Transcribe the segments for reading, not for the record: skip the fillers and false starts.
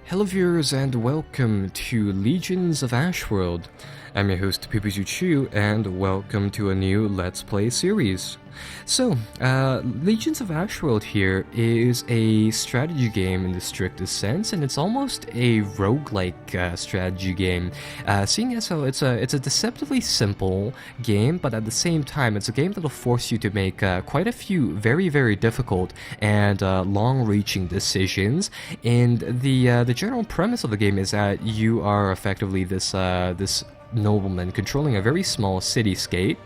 Hello viewers and welcome to Legions of Ashworld. I'm your host PPCC and welcome to a new Let's Play series. So, Legions of Ashworld here is a strategy game in the strictest sense, and it's almost a roguelike strategy game, seeing as how it's a deceptively simple game, but at the same time it's a game that'll force you to make quite a few very difficult and long-reaching decisions. And the general premise of the game is that you are effectively this nobleman controlling a very small city-state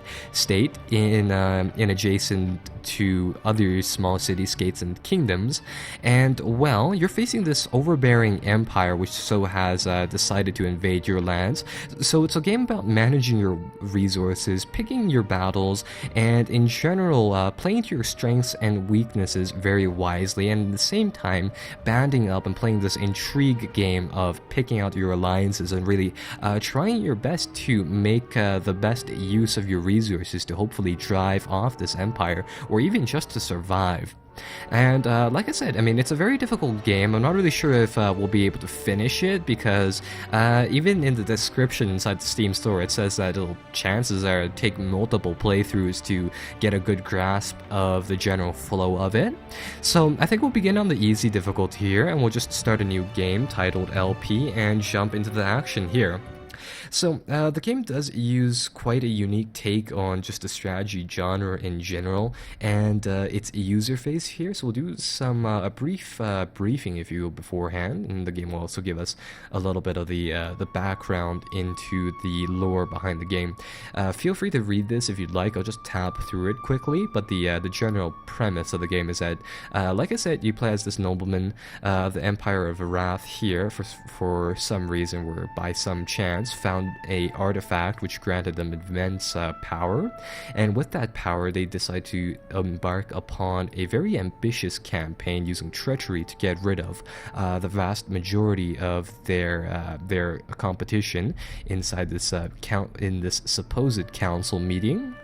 in adjacent to other small city-states and kingdoms, and well, you're facing this overbearing empire which has decided to invade your lands. So it's a game about managing your resources, picking your battles, and in general playing to your strengths and weaknesses very wisely, and at the same time banding up and playing this intrigue game of picking out your alliances and really trying your best to make the best use of your resources to hopefully drive off this empire, or even just to survive. And like I said, I mean, it's a very difficult game. I'm not really sure if we'll be able to finish it, because even in the description inside the Steam store, it says that chances are it'll take multiple playthroughs to get a good grasp of the general flow of it. So I think we'll begin on the easy difficulty here, and we'll just start a new game titled LP and jump into the action here. So, the game does use quite a unique take on just the strategy genre in general, and its user face here. So we'll do a brief briefing, if you will, beforehand, and the game will also give us a little bit of the background into the lore behind the game. Feel free to read this if you'd like. I'll just tap through it quickly, but the general premise of the game is that, like I said, you play as this nobleman, the Empire of Wrath here, for some reason, or by some chance, found a artifact which granted them immense power, and with that power they decide to embark upon a very ambitious campaign using treachery to get rid of the vast majority of their competition inside this in this supposed council meeting.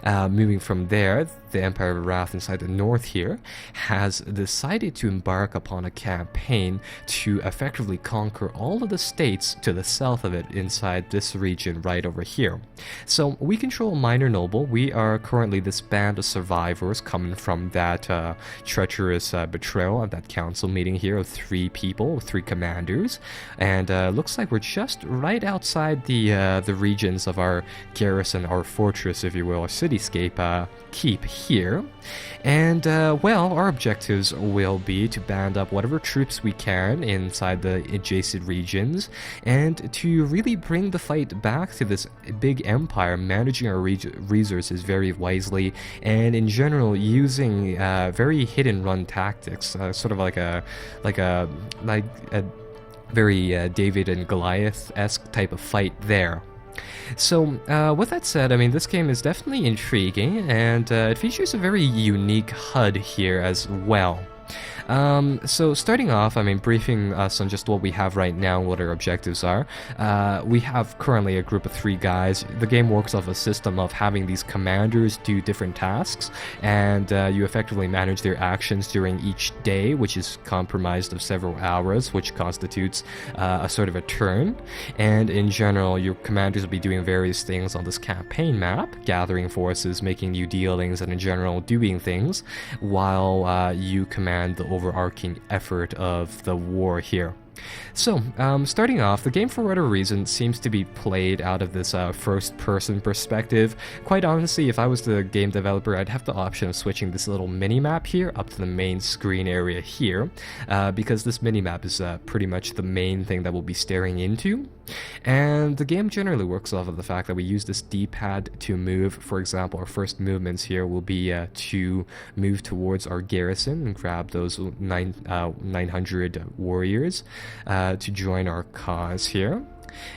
Moving from there, the Empire of Wrath inside the north here has decided to embark upon a campaign to effectively conquer all of the states to the south of it inside this region right over here. So we control a minor noble. We are currently this band of survivors coming from that treacherous betrayal at that council meeting here of 3 people, 3 commanders, and looks like we're just right outside the regions of our garrison, our fortress, if you will, our cityscape keep here. And well, our objectives will be to band up whatever troops we can inside the adjacent regions, and to really bring the fight back to this big empire, managing our resources very wisely, and in general using very hit and run tactics, sort of like a very David and Goliath-esque type of fight there. So, with that said, I mean, this game is definitely intriguing, and it features a very unique HUD here as well. So starting off, I mean, briefing us on just what we have right now, what our objectives are. We have currently a group of 3 guys. The game works off a system of having these commanders do different tasks, and you effectively manage their actions during each day, which is comprised of several hours, which constitutes a sort of a turn. And in general, your commanders will be doing various things on this campaign map, gathering forces, making new dealings, and in general doing things, while you command the overarching effort of the war here. So, starting off, the game for whatever reason seems to be played out of this first-person perspective. Quite honestly, if I was the game developer, I'd have the option of switching this little mini-map here up to the main screen area here, because this mini-map is pretty much the main thing that we'll be staring into. And the game generally works off of the fact that we use this D-pad to move. For example, our first movements here will be to move towards our garrison and grab those 900 warriors to join our cause here.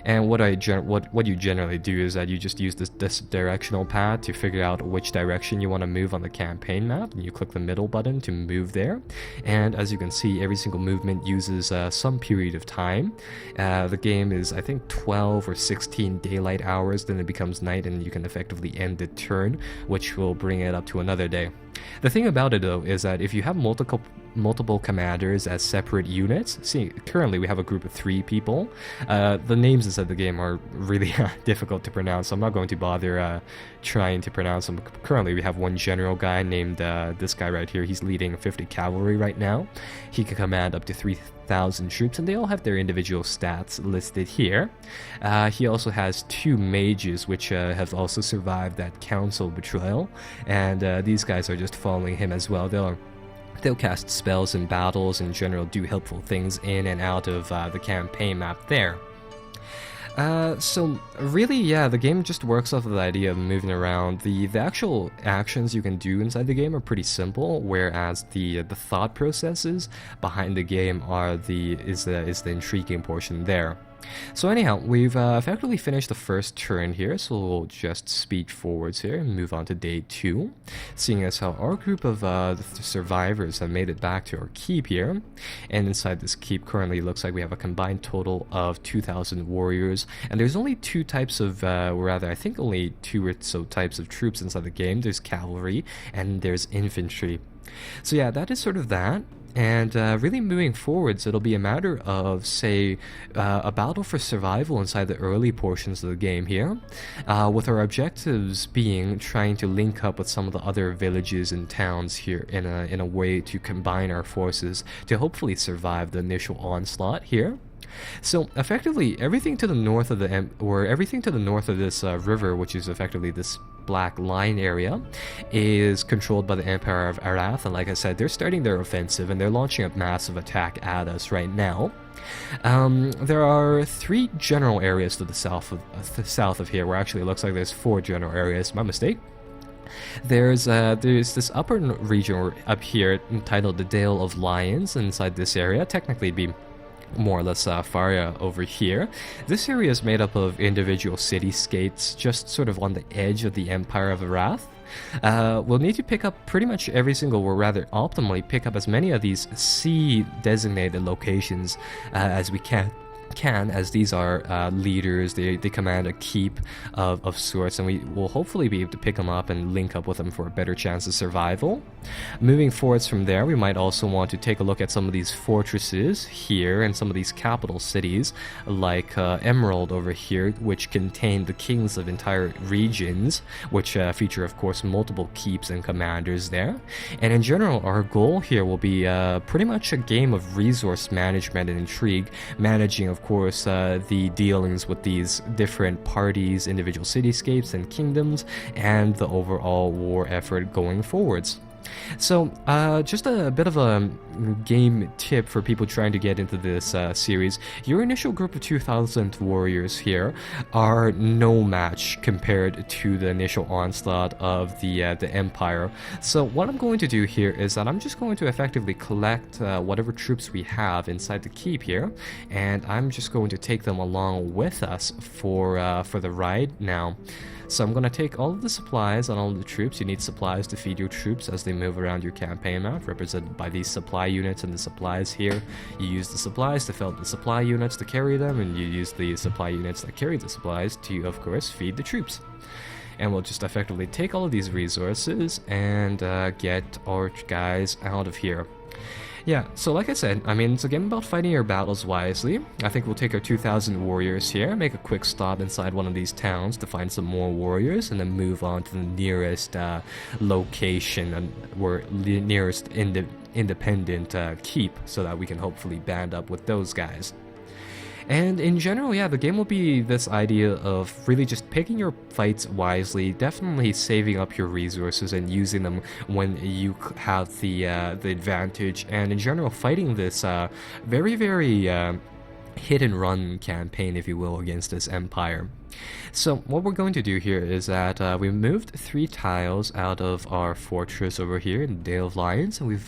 And what you generally do is that you just use this directional pad to figure out which direction you want to move on the campaign map, and you click the middle button to move there. And as you can see, every single movement uses some period of time. The game is, I think, 12 or 16 daylight hours, then it becomes night, and you can effectively end the turn, which will bring it up to another day. The thing about it, though, is that if you have multiple multiple commanders as separate units. See, currently we have a group of 3 people. The names inside the game are really difficult to pronounce, so I'm not going to bother trying to pronounce them. Currently we have one general guy named this guy right here. He's leading 50 cavalry right now. He can command up to 3,000 troops, and they all have their individual stats listed here. He also has 2 mages, which have also survived that council betrayal, and these guys are just following him as well. They'll cast spells in battles and in general do helpful things in and out of the campaign map there. So really, yeah, the game just works off of the idea of moving around. The actual actions you can do inside the game are pretty simple, whereas the thought processes behind the game are the intriguing portion there. So anyhow, we've effectively finished the first turn here, so we'll just speed forwards here and move on to day 2, seeing as how our group of survivors have made it back to our keep here. And inside this keep currently looks like we have a combined total of 2,000 warriors, and there's only 2 types of, rather I think only 2 or so types of troops inside the game. There's cavalry and there's infantry. So yeah, that is sort of that. And really moving forwards, it'll be a matter of, say, a battle for survival inside the early portions of the game here, with our objectives being trying to link up with some of the other villages and towns here in a way to combine our forces to hopefully survive the initial onslaught here. So effectively, everything to the north of this river, which is effectively this black line area, is controlled by the Empire of Arath, and like I said, they're starting their offensive and they're launching a massive attack at us right now. There are 3 general areas to the south of here, where actually it looks like there's 4 general areas. My mistake. There's this upper region up here entitled the Dale of Lions. Inside this area, technically it'd be more or less Faria over here. This area is made up of individual cityscapes just sort of on the edge of the Empire of Arath. We'll need to pick up pretty much every single, or rather optimally pick up as many of these sea designated locations as we can, as these are leaders. They command a keep of sorts, and we will hopefully be able to pick them up and link up with them for a better chance of survival. Moving forwards from there, we might also want to take a look at some of these fortresses here and some of these capital cities like Emerald over here, which contain the kings of entire regions, which feature of course multiple keeps and commanders there. And in general, our goal here will be pretty much a game of resource management and intrigue, managing of course the dealings with these different parties, individual cityscapes and kingdoms, and the overall war effort going forwards. So just a bit of a game tip for people trying to get into this series. Your initial group of 2,000 warriors here are no match compared to the initial onslaught of the Empire. So what I'm going to do here is that I'm just going to effectively collect whatever troops we have inside the keep here, and I'm just going to take them along with us for the ride now. So I'm going to take all of the supplies and all of the troops. You need supplies to feed your troops as they move around your campaign map, represented by these supply units and the supplies here. You use the supplies to fill up the supply units to carry them, and you use the supply units that carry the supplies to, of course, feed the troops. And we'll just effectively take all of these resources and get our guys out of here. Yeah, so like I said, I mean, it's a game about fighting your battles wisely. I think we'll take our 2,000 warriors here, make a quick stop inside one of these towns to find some more warriors, and then move on to the nearest location, or the nearest independent keep, so that we can hopefully band up with those guys. And in general, yeah, the game will be this idea of really just picking your fights wisely, definitely saving up your resources and using them when you have the advantage, and in general fighting this very, very hit and run campaign, if you will, against this empire. So what we're going to do here is that we moved 3 tiles out of our fortress over here in Dale of Lions, and we've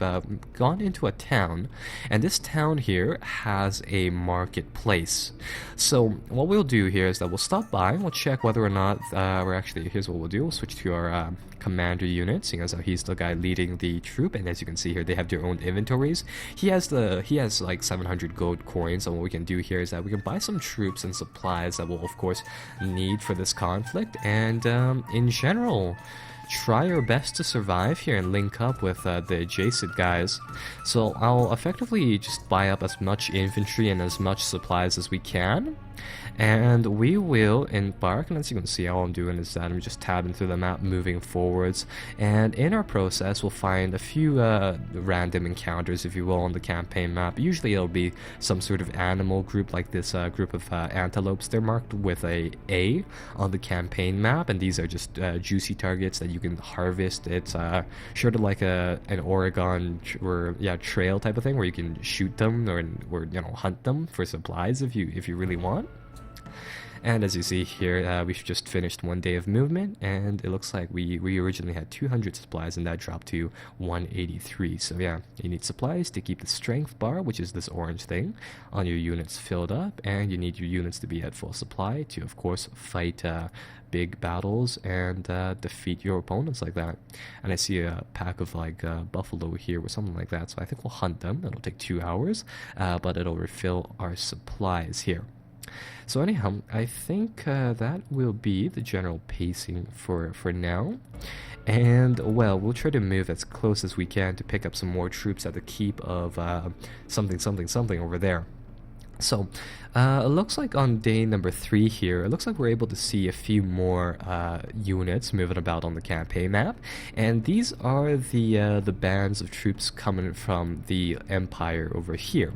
gone into a town, and this town here has a marketplace. So what we'll do here is that we'll stop by, we'll check whether or not here's what we'll do. We'll switch to our commander unit, seeing as how he's the guy leading the troop, and as you can see here, they have their own inventories. He has like 700 gold coins, and what we can do here is that we can buy some troops and supplies that we'll of course need for this conflict, and in general try our best to survive here and link up with the adjacent guys. So I'll effectively just buy up as much infantry and as much supplies as we can, and we will embark. And as you can see, all I'm doing is that I'm just tabbing through the map, moving forwards, and in our process we'll find a few random encounters, if you will, on the campaign map. Usually it'll be some sort of animal group, like this group of antelopes. They're marked with a on the campaign map, and these are just juicy targets that you can harvest. It's sort of like an Oregon trail type of thing, where you can shoot them or hunt them for supplies if you really want. And as you see here, we've just finished 1 day of movement, and it looks like we originally had 200 supplies, and that dropped to 183. So yeah, you need supplies to keep the strength bar, which is this orange thing, on your units filled up, and you need your units to be at full supply to, of course, fight big battles and defeat your opponents like that. And I see a pack of like buffalo here or something like that, so I think we'll hunt them. It'll take 2 hours, but it'll refill our supplies here. So anyhow, I think that will be the general pacing for now. And, well, we'll try to move as close as we can to pick up some more troops at the keep of something over there. So, it looks like on day number 3 here, it looks like we're able to see a few more units moving about on the campaign map, and these are the bands of troops coming from the Empire over here.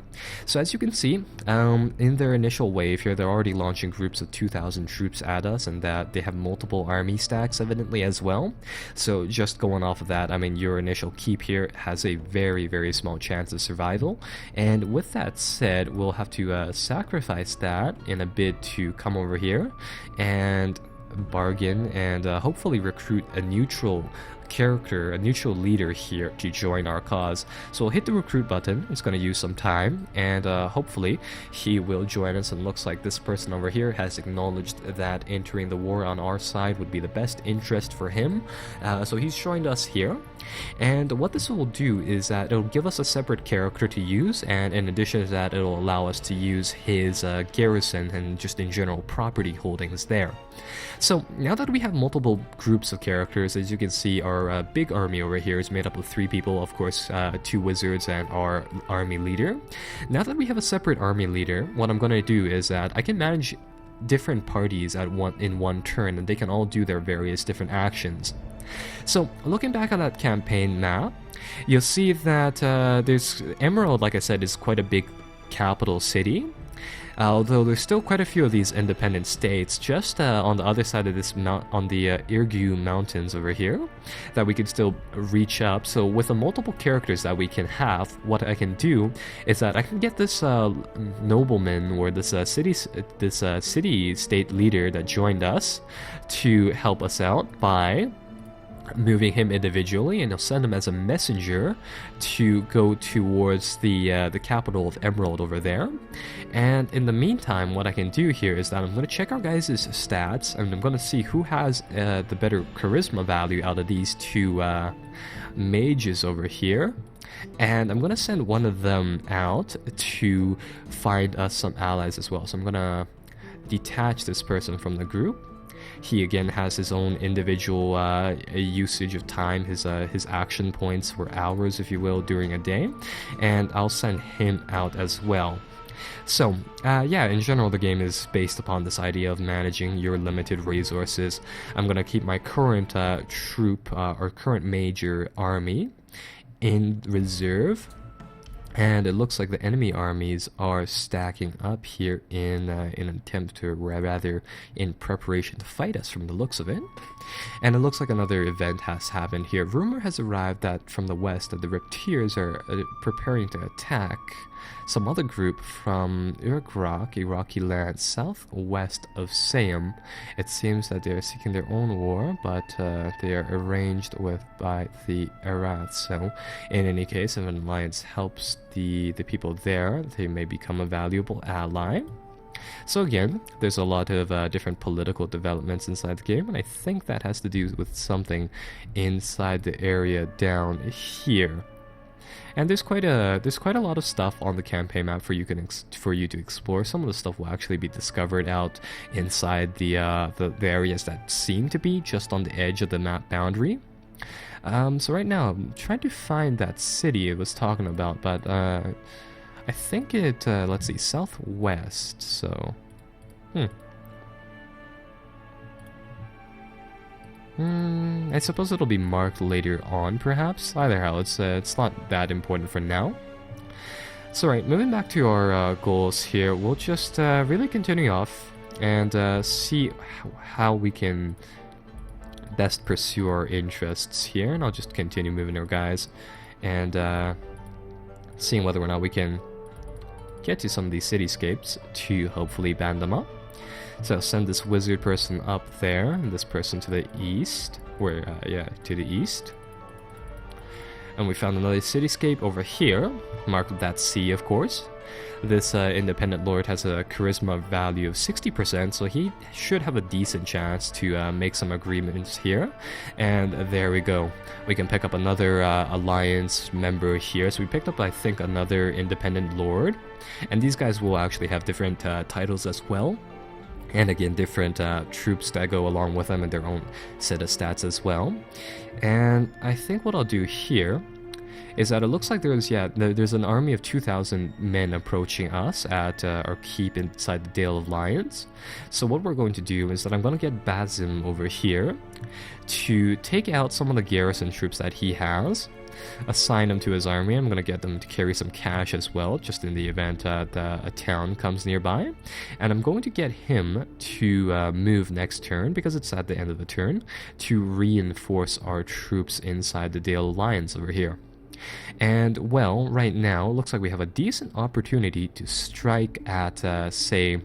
So as you can see, in their initial wave here, they're already launching groups of 2,000 troops at us, and that they have multiple army stacks evidently as well. So just going off of that, I mean, your initial keep here has a very, very small chance of survival, and with that said, we'll have to sacrifice that in a bid to come over here and bargain and hopefully recruit a neutral character, a neutral leader here to join our cause. So we'll hit the recruit button. It's going to use some time, and hopefully he will join us. And looks like this person over here has acknowledged that entering the war on our side would be the best interest for him, so he's joined us here. And what this will do is that it'll give us a separate character to use, and in addition to that, it'll allow us to use his garrison and just in general property holdings there. So now that we have multiple groups of characters, as you can see, our big army over here is made up of 3 people, of course, 2 wizards and our army leader. Now that we have a separate army leader, what I'm going to do is that I can manage different parties in one turn, and they can all do their various different actions. So, looking back on that campaign map, you'll see that there's Emerald, like I said, is quite a big capital city. Although there's still quite a few of these independent states just on the other side of this on the Irgu Mountains over here that we can still reach up. So with the multiple characters that we can have, what I can do is that I can get this nobleman or this city-state leader that joined us to help us out by moving him individually, and he'll send him as a messenger to go towards the capital of Emerald over there. And in the meantime, what I can do here is that I'm going to check our guys' stats, and I'm going to see who has the better charisma value out of these 2 mages over here. And I'm going to send one of them out to find us some allies as well. So I'm going to detach this person from the group. He again has his own individual usage of time, his action points for hours, if you will, during a day, and I'll send him out as well. So, yeah, in general, the game is based upon this idea of managing your limited resources. I'm going to keep my current troop, or current major army in reserve. And it looks like the enemy armies are stacking up here in an attempt to, rather in preparation to fight us from the looks of it. And it looks like another event has happened here. Rumor has arrived that from the west that the Reptiers are preparing to attack some other group from Iraqi land southwest of Sayum. It seems that they are seeking their own war, but they are arranged with by the Arath. So in any case, if an alliance helps the people there, they may become a valuable ally. So again, there's a lot of different political developments inside the game, and I think that has to do with something inside the area down here. And there's quite a lot of stuff on the campaign map for you to explore. Some of the stuff will actually be discovered out inside the areas that seem to be just on the edge of the map boundary. So right now I'm trying to find that city it was talking about, but I think it let's see, southwest. So I suppose it'll be marked later on, perhaps. Either how, it's not that important for now. So right, moving back to our goals here, we'll just really continue off and see how we can best pursue our interests here. And I'll just continue moving our guys and seeing whether or not we can get to some of these cityscapes to hopefully band them up. So I'll send this wizard person up there, and this person to the east, to the east. And we found another cityscape over here, marked with that C, of course. This independent lord has a charisma value of 60%, so he should have a decent chance to make some agreements here. And there we go. We can pick up another alliance member here. So we picked up, I think, another independent lord. And these guys will actually have different titles as well. And again, different troops that go along with them and their own set of stats as well. And I think what I'll do here is that it looks like there's an army of 2,000 men approaching us at our keep inside the Dale of Lions. So what we're going to do is that I'm going to get Basim over here to take out some of the garrison troops that he has, assign them to his army. I'm going to get them to carry some cash as well, just in the event that a town comes nearby. And I'm going to get him to move next turn, because it's at the end of the turn, to reinforce our troops inside the Dale of Lions over here. And, well, right now, it looks like we have a decent opportunity to strike at, say,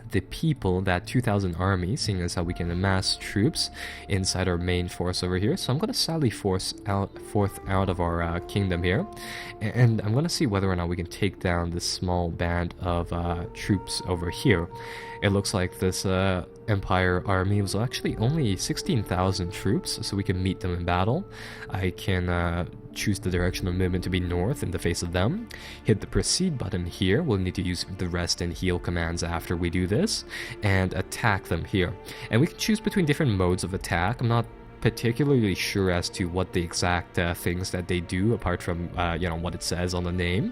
the people, that 2,000 army, seeing as how we can amass troops inside our main force over here. So I'm going to sally forth out of our kingdom here, and I'm going to see whether or not we can take down this small band of troops over here. It looks like this Empire army was actually only 16,000 troops, so we can meet them in battle. I can choose the direction of movement to be north in the face of them. Hit the proceed button here. We'll need to use the rest and heal commands after we do this, and attack them here. And we can choose between different modes of attack. I'm not particularly sure as to what the exact things that they do, apart from what it says on the name.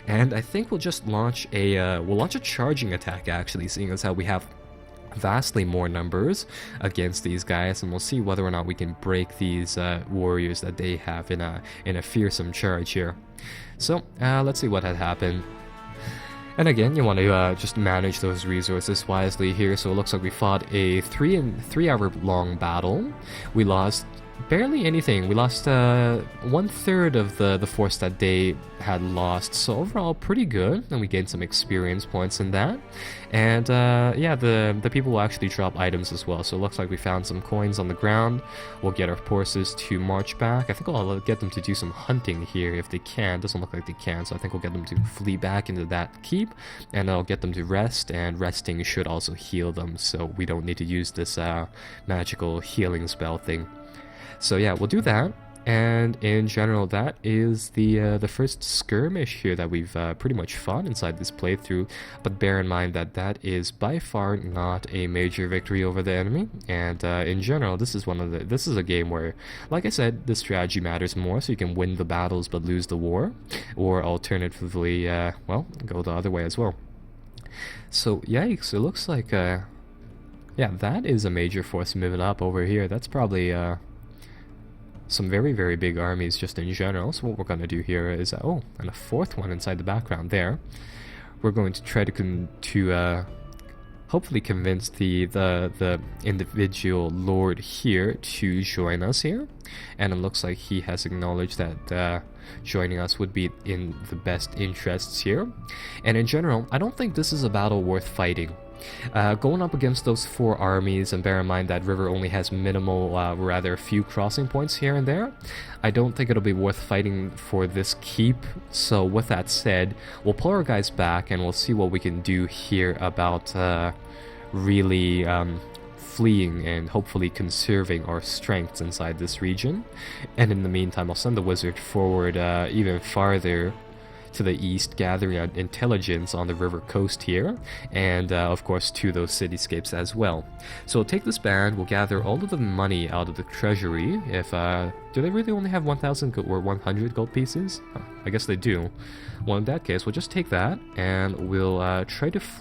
And I think we'll just launch a charging attack, actually, seeing as how we have vastly more numbers against these guys, and we'll see whether or not we can break these warriors that they have in a fearsome charge here. So let's see what had happened. And again, you want to just manage those resources wisely here. So it looks like we fought a 3 hour long battle. We lost barely anything. We lost 1/3 of the force that they had lost. So overall, pretty good. And we gained some experience points in that. And the people will actually drop items as well. So it looks like we found some coins on the ground. We'll get our forces to march back. I think I'll get them to do some hunting here if they can. Doesn't look like they can. So I think we'll get them to flee back into that keep. And I'll get them to rest. And resting should also heal them. So we don't need to use this magical healing spell thing. So yeah, we'll do that, and in general, that is the first skirmish here that we've pretty much fought inside this playthrough. But bear in mind that that is by far not a major victory over the enemy, and in general, this is a game where, like I said, the strategy matters more. So you can win the battles but lose the war, or alternatively, go the other way as well. So yikes! It looks like that is a major force moving up over here. That's probably some very, very big armies just in general. So what we're going to do here is, and a fourth one inside the background there. We're going to try to hopefully convince the individual lord here to join us here. And it looks like he has acknowledged that joining us would be in the best interests here. And in general, I don't think this is a battle worth fighting. Going up against those 4 armies, and bear in mind that river only has minimal, rather few crossing points here and there, I don't think it'll be worth fighting for this keep. So with that said, we'll pull our guys back and we'll see what we can do here about really fleeing and hopefully conserving our strengths inside this region. And in the meantime, I'll send the wizard forward even farther to the east, gathering out intelligence on the river coast here, and of course to those cityscapes as well. So we'll take this band, we'll gather all of the money out of the treasury. If do they really only have 1,000 or 100 gold pieces? I guess they do. Well, in that case, we'll just take that, and we'll try to